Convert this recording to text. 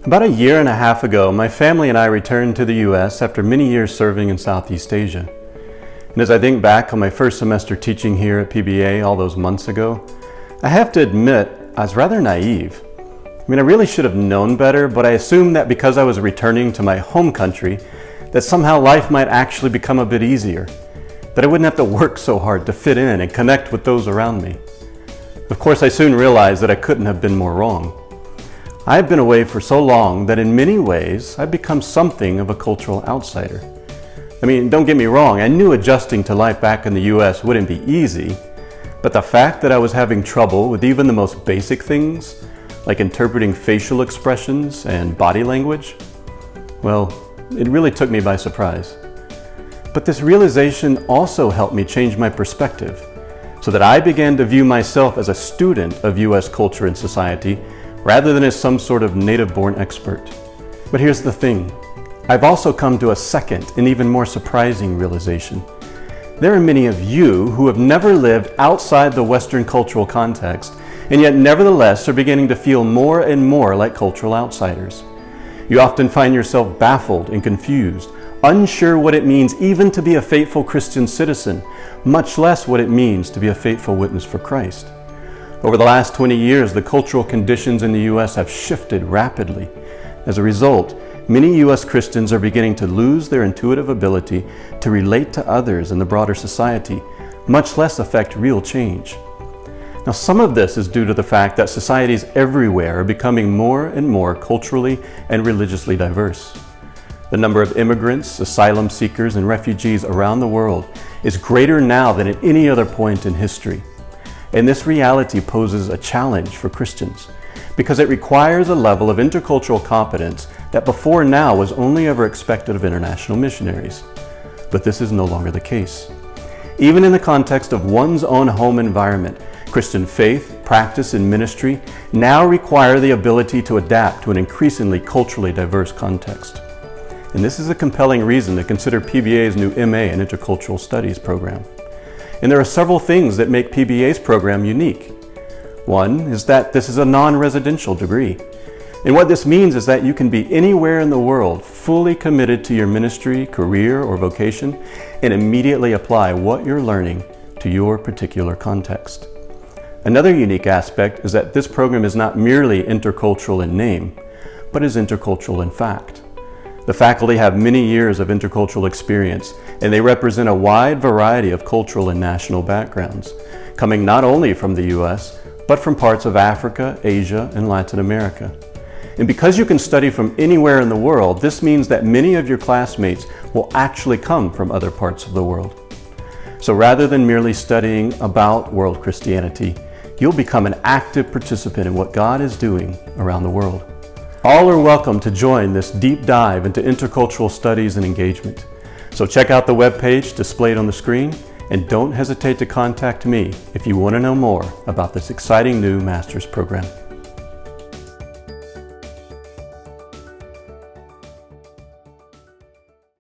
About a year and a half ago, my family and I returned to the U.S. after many years serving in Southeast Asia. And as I think back on my first semester teaching here at PBA all those months ago, I have to admit I was rather naive. I really should have known better, but I assumed that because I was returning to my home country, that somehow life might actually become a bit easier, that I wouldn't have to work so hard to fit in and connect with those around me. Of course, I soon realized that I couldn't have been more wrong. I've been away for so long that in many ways I've become something of a cultural outsider. Don't get me wrong, I knew adjusting to life back in the US wouldn't be easy, but the fact that I was having trouble with even the most basic things, like interpreting facial expressions and body language, well, it really took me by surprise. But this realization also helped me change my perspective, so that I began to view myself as a student of US culture and society rather than as some sort of native-born expert. But here's the thing. I've also come to a second and even more surprising realization. There are many of you who have never lived outside the Western cultural context, and yet nevertheless are beginning to feel more and more like cultural outsiders. You often find yourself baffled and confused, unsure what it means even to be a faithful Christian citizen, much less what it means to be a faithful witness for Christ. Over the last 20 years, the cultural conditions in the U.S. have shifted rapidly. As a result, many U.S. Christians are beginning to lose their intuitive ability to relate to others in the broader society, much less affect real change. Now, some of this is due to the fact that societies everywhere are becoming more and more culturally and religiously diverse. The number of immigrants, asylum seekers, and refugees around the world is greater now than at any other point in history. And this reality poses a challenge for Christians because it requires a level of intercultural competence that before now was only ever expected of international missionaries. But this is no longer the case. Even in the context of one's own home environment, Christian faith, practice, and ministry now require the ability to adapt to an increasingly culturally diverse context. And this is a compelling reason to consider PBA's new MA in Intercultural Studies program. And there are several things that make PBA's program unique. One is that this is a non-residential degree. And what this means is that you can be anywhere in the world fully committed to your ministry, career, or vocation and immediately apply what you're learning to your particular context. Another unique aspect is that this program is not merely intercultural in name, but is intercultural in fact. The faculty have many years of intercultural experience, and they represent a wide variety of cultural and national backgrounds, coming not only from the U.S., but from parts of Africa, Asia, and Latin America. And because you can study from anywhere in the world, this means that many of your classmates will actually come from other parts of the world. So rather than merely studying about world Christianity, you'll become an active participant in what God is doing around the world. All are welcome to join this deep dive into intercultural studies and engagement. So check out the webpage displayed on the screen, and don't hesitate to contact me if you want to know more about this exciting new master's program.